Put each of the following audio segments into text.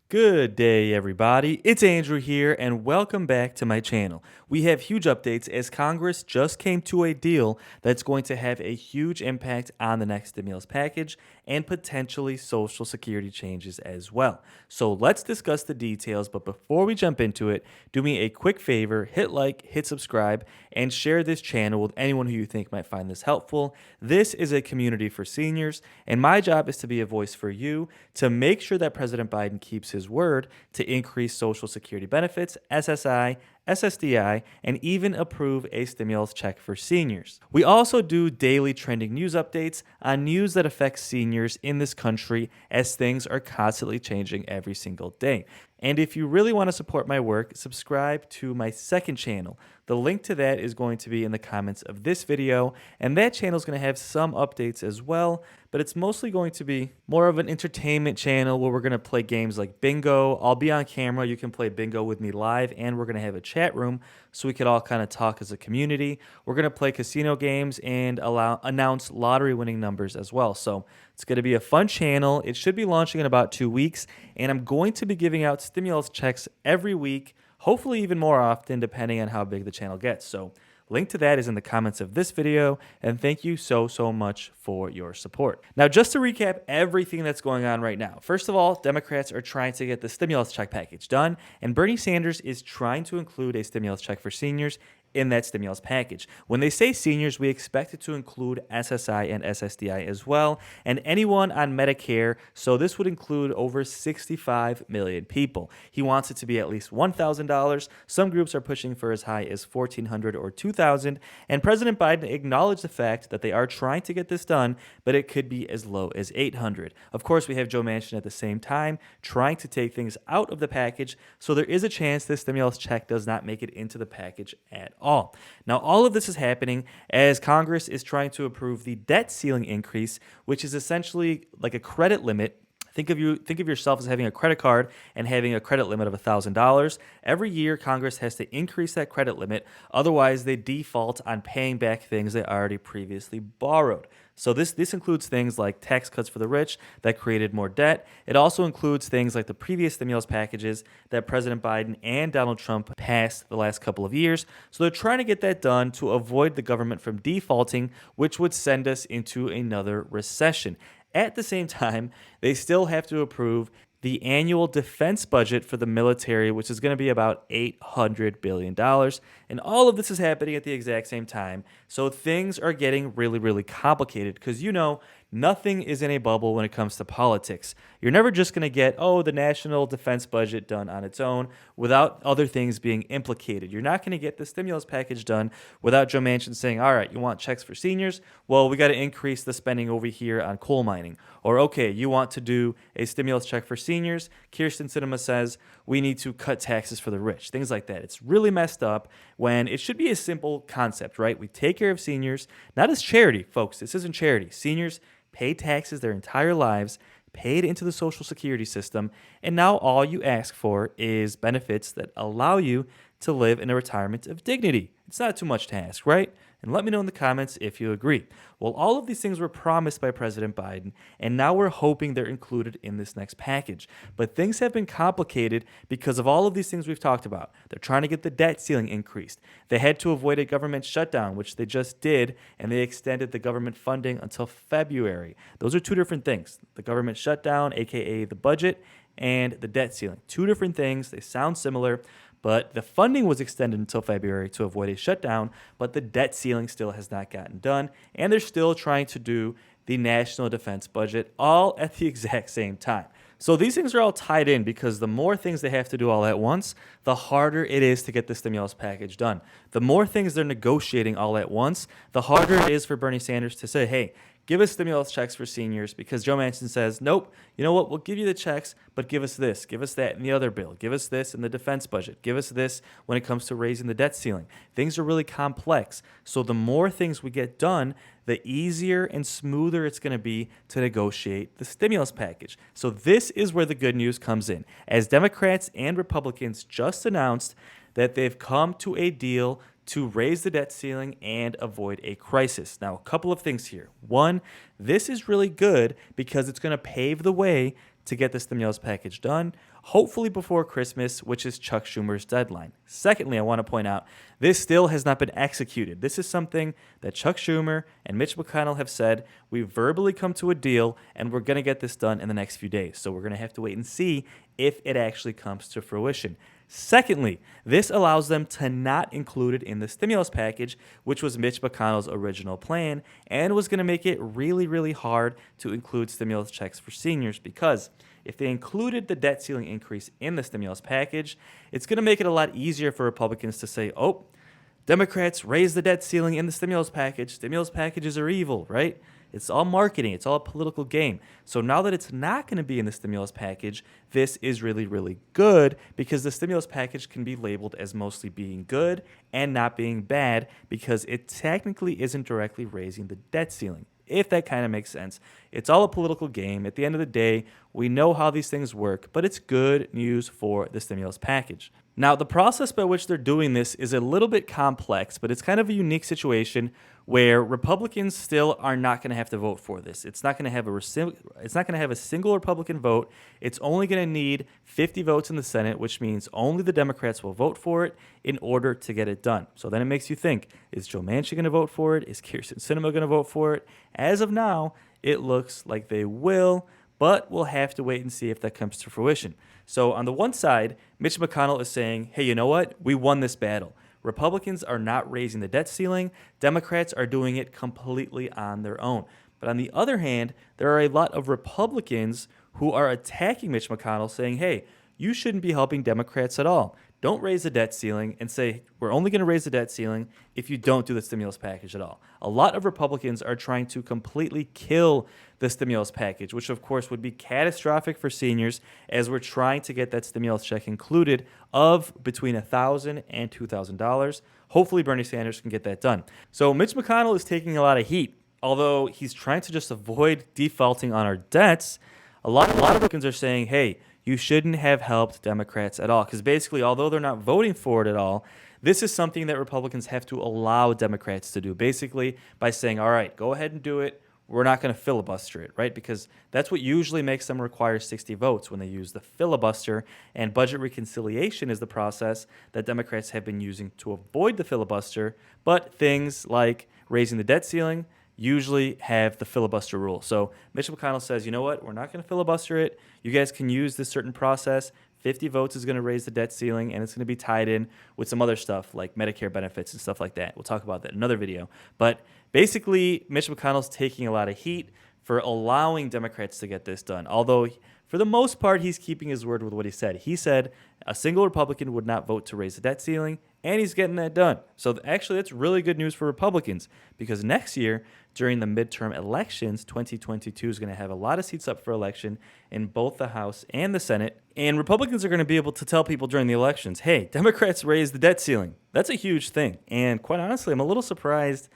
Good day, everybody. It's Andrew here, and welcome back to my channel. We have huge updates as Congress just came to a deal that's going to have a huge impact on the next stimulus package and potentially Social Security changes as well. So let's discuss the details, but before we jump into it, do me a quick favor, hit like, hit subscribe, and share this channel with anyone who you think might find this helpful. This is a community for seniors, and my job is to be a voice for you to make sure that President Biden keeps his word to increase Social Security benefits, SSI, ssdi, and even approve a stimulus check for seniors. We also do daily trending news updates on news that affects seniors in this country as things are constantly changing every single day. And if you really want to support my work, subscribe to my second channel. The link to that is going to be in the comments of this video, and that channel is going to have some updates as well, but it's mostly going to be more of an entertainment channel where we're going to play games like bingo. I'll be on camera. You can play bingo with me live, and we're going to have a chat room so we could all kind of talk as a community. We're going to play casino games and announce lottery winning numbers as well. So it's going to be a fun channel. It should be launching in about 2 weeks, and I'm going to be giving out stimulus checks every week, hopefully even more often depending on how big the channel gets. So link to that is in the comments of this video, and thank you so much for your support. Now, just to recap everything that's going on right now. First of all, Democrats are trying to get the stimulus check package done, and Bernie Sanders is trying to include a stimulus check for seniors in that stimulus package. When they say seniors, we expect it to include SSI and SSDI as well, and anyone on Medicare, so this would include over 65 million people. He wants it to be at least $1,000. Some groups are pushing for as high as $1,400 or $2,000, and President Biden acknowledged the fact that they are trying to get this done, but it could be as low as $800. Of course, we have Joe Manchin at the same time trying to take things out of the package, so there is a chance this stimulus check does not make it into the package at all. Now, all of this is happening as Congress is trying to approve the debt ceiling increase, which is essentially like a credit limit. Think of yourself as having a credit card and having a credit limit of $1,000. Every year, Congress has to increase that credit limit. Otherwise, they default on paying back things they already previously borrowed. So this includes things like tax cuts for the rich that created more debt. It also includes things like the previous stimulus packages that President Biden and Donald Trump passed the last couple of years. So they're trying to get that done to avoid the government from defaulting, which would send us into another recession. At the same time, they still have to approve the annual defense budget for the military, which is going to be about $800 billion. And all of this is happening at the exact same time. So things are getting really complicated because, nothing is in a bubble when it comes to politics. You're never just going to get, the national defense budget done on its own without other things being implicated. You're not going to get the stimulus package done without Joe Manchin saying, all right, you want checks for seniors? Well, we got to increase the spending over here on coal mining. Or, okay, you want to do a stimulus check for seniors? Kirsten Sinema says we need to cut taxes for the rich. Things like that. It's really messed up when it should be a simple concept, right? We take care of seniors, not as charity, folks. This isn't charity. Seniors pay taxes their entire lives, paid into the Social Security system, and now all you ask for is benefits that allow you to live in a retirement of dignity. It's not too much to ask, right? And let me know in the comments if you agree. Well, all of these things were promised by President Biden, and now we're hoping they're included in this next package. But things have been complicated because of all of these things we've talked about. They're trying to get the debt ceiling increased. They had to avoid a government shutdown, which they just did, and they extended the government funding until February. Those are two different things. The government shutdown, aka the budget, and the debt ceiling. Two different things. They sound similar. But the funding was extended until February to avoid a shutdown, but the debt ceiling still has not gotten done, and they're still trying to do the national defense budget all at the exact same time. So these things are all tied in because the more things they have to do all at once, the harder it is to get the stimulus package done. The more things they're negotiating all at once, the harder it is for Bernie Sanders to say, hey, give us stimulus checks for seniors, because Joe Manchin says, nope, you know what, we'll give you the checks, but give us this, give us that in the other bill, give us this in the defense budget, give us this when it comes to raising the debt ceiling. Things are really complex. So the more things we get done, the easier and smoother it's going to be to negotiate the stimulus package. So this is where the good news comes in. As Democrats and Republicans just announced that they've come to a deal to raise the debt ceiling and avoid a crisis. Now, a couple of things here. One, this is really good because it's going to pave the way to get the stimulus package done. hopefully before Christmas, which is Chuck Schumer's deadline. Secondly, I want to point out this still has not been executed. This is something that Chuck Schumer and Mitch McConnell have said. We've verbally come to a deal, and we're going to get this done in the next few days. So we're going to have to wait and see if it actually comes to fruition. Secondly, this allows them to not include it in the stimulus package, which was Mitch McConnell's original plan, and was going to make it really, really hard to include stimulus checks for seniors, because if they included the debt ceiling increase in the stimulus package, it's going to make it a lot easier for Republicans to say, oh, Democrats raised the debt ceiling in the stimulus package. Stimulus packages are evil, right? It's all marketing. It's all a political game. So now that it's not going to be in the stimulus package, this is really, really good, because the stimulus package can be labeled as mostly being good and not being bad, because it technically isn't directly raising the debt ceiling, if that kind of makes sense. It's all a political game. At the end of the day, we know how these things work, but it's good news for the stimulus package. Now, the process by which they're doing this is a little bit complex, but it's kind of a unique situation where Republicans still are not going to have to vote for this. It's not going to have a single Republican vote. It's only going to need 50 votes in the Senate, which means only the Democrats will vote for it in order to get it done. So then it makes you think, is Joe Manchin going to vote for it? Is Kyrsten Sinema going to vote for it? As of now, it looks like they will, but we'll have to wait and see if that comes to fruition. So on the one side, Mitch McConnell is saying, hey, you know what? We won this battle. Republicans are not raising the debt ceiling. Democrats are doing it completely on their own. But on the other hand, there are a lot of Republicans who are attacking Mitch McConnell, saying, hey, you shouldn't be helping Democrats at all. Don't raise the debt ceiling, and say, we're only going to raise the debt ceiling if you don't do the stimulus package at all. A lot of Republicans are trying to completely kill the stimulus package, which of course would be catastrophic for seniors, as we're trying to get that stimulus check included of between $1,000 and $2,000. Hopefully Bernie Sanders can get that done. So Mitch McConnell is taking a lot of heat. Although he's trying to just avoid defaulting on our debts, a lot of Republicans are saying, hey, you shouldn't have helped Democrats at all. Because basically, although they're not voting for it at all, this is something that Republicans have to allow Democrats to do, basically by saying, all right, go ahead and do it. We're not going to filibuster it, right? Because that's what usually makes them require 60 votes when they use the filibuster. And budget reconciliation is the process that Democrats have been using to avoid the filibuster. But things like raising the debt ceiling usually have the filibuster rule. So Mitch McConnell says, you know what, we're not going to filibuster it. You guys can use this certain process. 50 votes is going to raise the debt ceiling, and it's going to be tied in with some other stuff like Medicare benefits and stuff like that. We'll talk about that in another video. But basically, Mitch McConnell's taking a lot of heat for allowing Democrats to get this done. Although, for the most part, he's keeping his word with what he said. He said a single Republican would not vote to raise the debt ceiling, and he's getting that done. So actually, that's really good news for Republicans, because next year, during the midterm elections, 2022 is going to have a lot of seats up for election in both the House and the Senate. And Republicans are going to be able to tell people during the elections, hey, Democrats raised the debt ceiling. That's a huge thing. And quite honestly, I'm a little surprised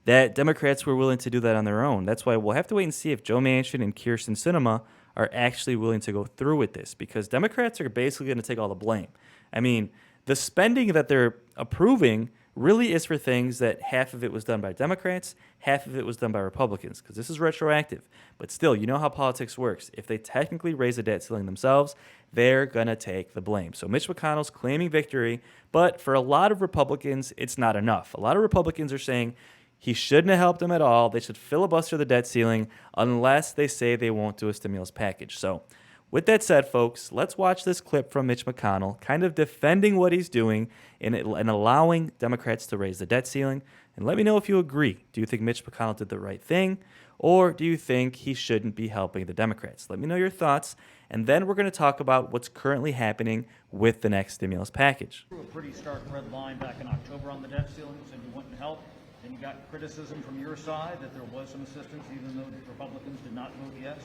that Democrats were willing to do that on their own. That's why we'll have to wait and see if Joe Manchin and Kyrsten Sinema are actually willing to go through with this, because Democrats are basically going to take all the blame. I mean, the spending that they're approving really is for things that half of it was done by Democrats, half of it was done by Republicans, because this is retroactive. But still, you know how politics works. If they technically raise the debt ceiling themselves, they're going to take the blame. So Mitch McConnell's claiming victory, but for a lot of Republicans, it's not enough. A lot of Republicans are saying he shouldn't have helped them at all. They should filibuster the debt ceiling unless they say they won't do a stimulus package. So with that said, folks, let's watch this clip from Mitch McConnell kind of defending what he's doing and allowing Democrats to raise the debt ceiling. And let me know if you agree. Do you think Mitch McConnell did the right thing, or do you think he shouldn't be helping the Democrats? Let me know your thoughts, and then we're going to talk about what's currently happening with the next stimulus package. A pretty stark red line back in October on the debt ceiling, said you wouldn't help. Then you got criticism from your side that there was some assistance, even though the Republicans did not vote yes.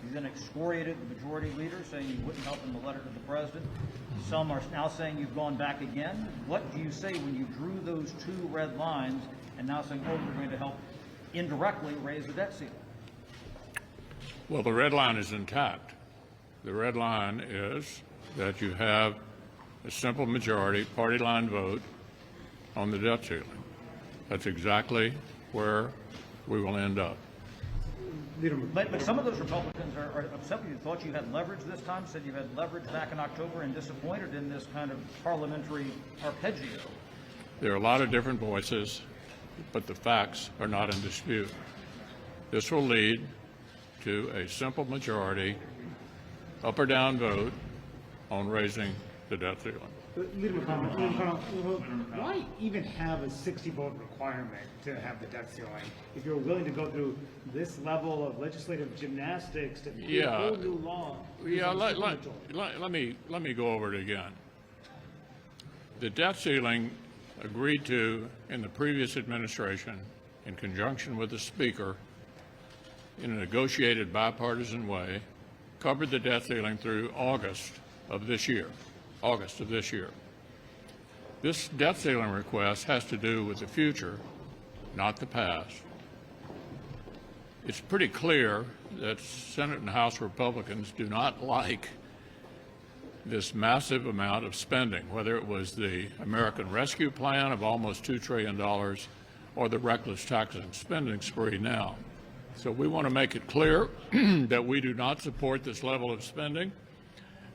You then excoriated the majority leader, saying you wouldn't help in the letter to the president. Some are now saying you've gone back again. What do you say when you drew those two red lines and now saying, oh, we're going to help indirectly raise the debt ceiling? Well, the red line is intact. The red line is that you have a simple majority party line vote on the debt ceiling. That's exactly where we will end up. But some of those Republicans are upset with you, thought you had leverage this time, said you had leverage back in October, and disappointed in this kind of parliamentary arpeggio. There are a lot of different voices, but the facts are not in dispute. This will lead to a simple majority, up or down vote on raising the debt ceiling. Leader McConnell, why even have a 60-vote requirement to have the debt ceiling if you're willing to go through this level of legislative gymnastics to create a whole new law? Yeah, let me go over it again. The debt ceiling agreed to in the previous administration in conjunction with the Speaker in a negotiated bipartisan way covered the debt ceiling through August of this year. This debt ceiling request has to do with the future, not the past. It's pretty clear that Senate and House Republicans do not like this massive amount of spending, whether it was the American Rescue Plan of almost $2 trillion or the reckless tax and spending spree now. So we want to make it clear that we do not support this level of spending,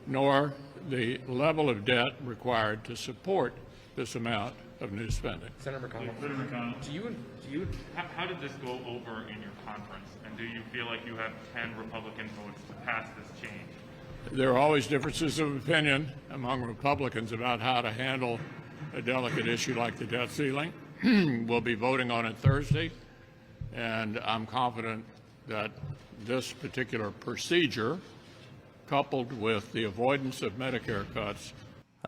nor the level of debt required to support this amount of new spending. Senator McConnell, how did this go over in your conference? And do you feel like you have 10 Republican votes to pass this change? There are always differences of opinion among Republicans about how to handle a delicate issue like the debt ceiling. We'll be voting on it Thursday, and I'm confident that this particular procedure, coupled with the avoidance of Medicare cuts.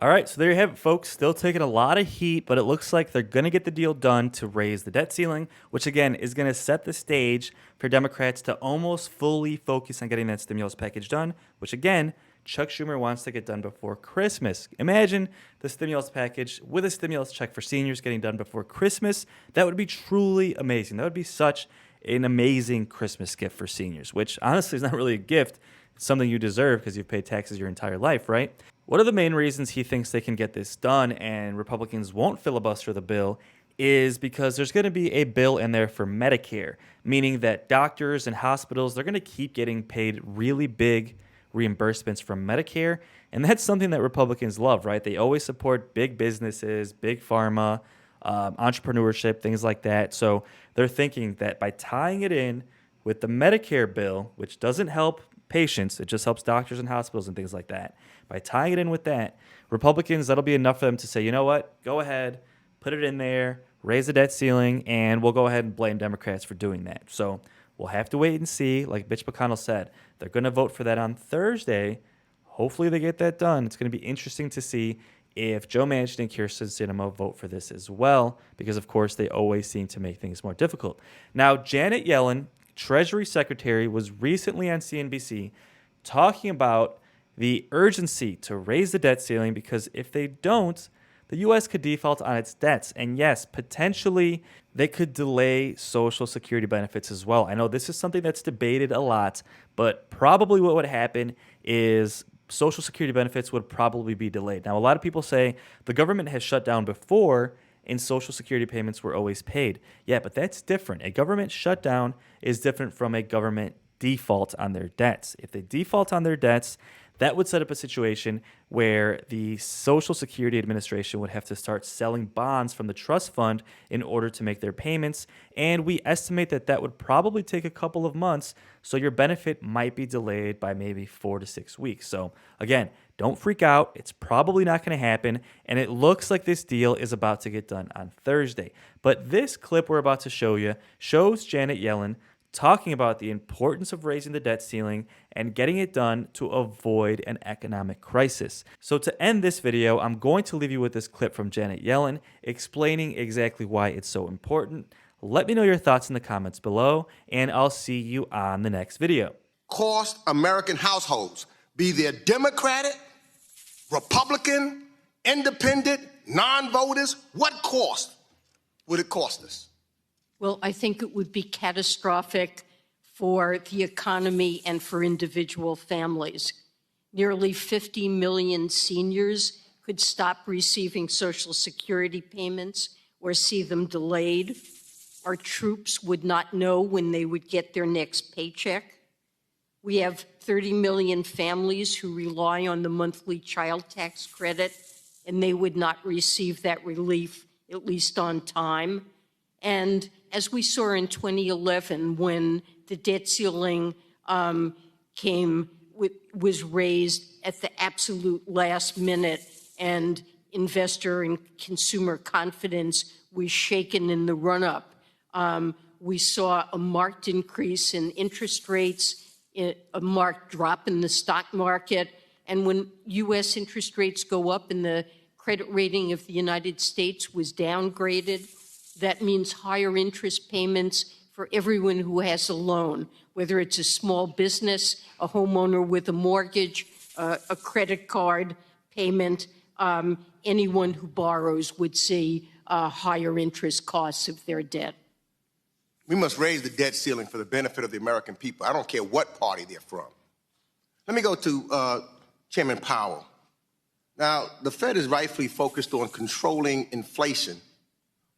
All right, so there you have it, folks. Still taking a lot of heat, but it looks like they're going to get the deal done to raise the debt ceiling, which again is going to set the stage for Democrats to almost fully focus on getting that stimulus package done, which again, Chuck Schumer wants to get done before Christmas. Imagine the stimulus package with a stimulus check for seniors getting done before Christmas. That would be truly amazing. That would be such an amazing Christmas gift for seniors, which honestly is not really a gift. It's something you deserve because you've paid taxes your entire life, right? One of the main reasons he thinks they can get this done and Republicans won't filibuster the bill is because there's going to be a bill in there for Medicare, meaning that doctors and hospitals, they're going to keep getting paid really big reimbursements from Medicare. And that's something that Republicans love, right? They always support big businesses, big pharma, entrepreneurship, things like that. So they're thinking that by tying it in with the Medicare bill, which doesn't help patients, it just helps doctors and hospitals and things like that. By tying it in with that, Republicans, that'll be enough for them to say, you know what, go ahead, put it in there, raise the debt ceiling, and we'll go ahead and blame Democrats for doing that. So we'll have to wait and see. Like Mitch McConnell said, they're going to vote for that on Thursday. Hopefully they get that done. It's going to be interesting to see if Joe Manchin and Kyrsten Sinema vote for this as well, because, of course, they always seem to make things more difficult. Now, Janet Yellen, Treasury Secretary, was recently on CNBC talking about the urgency to raise the debt ceiling because if they don't, the U.S. could default on its debts. And yes, potentially they could delay Social Security benefits as well. I know this is something that's debated a lot, but probably what would happen is Social Security benefits would probably be delayed. Now, a lot of people say the government has shut down before and Social Security payments were always paid. Yeah, but that's different. A government shutdown is different from a government default on their debts. If they default on their debts, that would set up a situation where the Social Security Administration would have to start selling bonds from the trust fund in order to make their payments. And we estimate that that would probably take a couple of months. So your benefit might be delayed by maybe 4 to 6 weeks. So again, don't freak out. It's probably not going to happen. And it looks like this deal is about to get done on Thursday. But this clip we're about to show you shows Janet Yellen talking about the importance of raising the debt ceiling and getting it done to avoid an economic crisis. So to end this video, I'm going to leave you with this clip from Janet Yellen explaining exactly why it's so important. Let me know your thoughts in the comments below, and I'll see you on the next video. Cost American households, be they Democratic, Republican, independent, non-voters, what cost would it cost us? Well, I think it would be catastrophic for the economy and for individual families. Nearly 50 million seniors could stop receiving Social Security payments or see them delayed. Our troops would not know when they would get their next paycheck. We have 30 million families who rely on the monthly child tax credit, and they would not receive that relief, at least on time. And as we saw in 2011, when the debt ceiling was raised at the absolute last minute, and investor and consumer confidence was shaken in the run-up, we saw a marked increase in interest rates, a marked drop in the stock market. And when U.S. interest rates go up and the credit rating of the United States was downgraded, that means higher interest payments for everyone who has a loan, whether it's a small business, a homeowner with a mortgage, a credit card payment. Anyone who borrows would see higher interest costs of their debt. We must raise the debt ceiling for the benefit of the American people. I don't care what party they're from. Let me go to Chairman Powell. Now, the Fed is rightfully focused on controlling inflation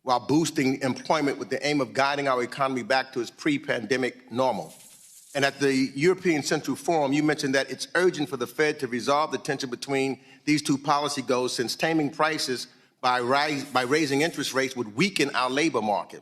while boosting employment with the aim of guiding our economy back to its pre-pandemic normal. And at the European Central Forum, you mentioned that it's urgent for the Fed to resolve the tension between these two policy goals, since taming prices by raising interest rates would weaken our labor market.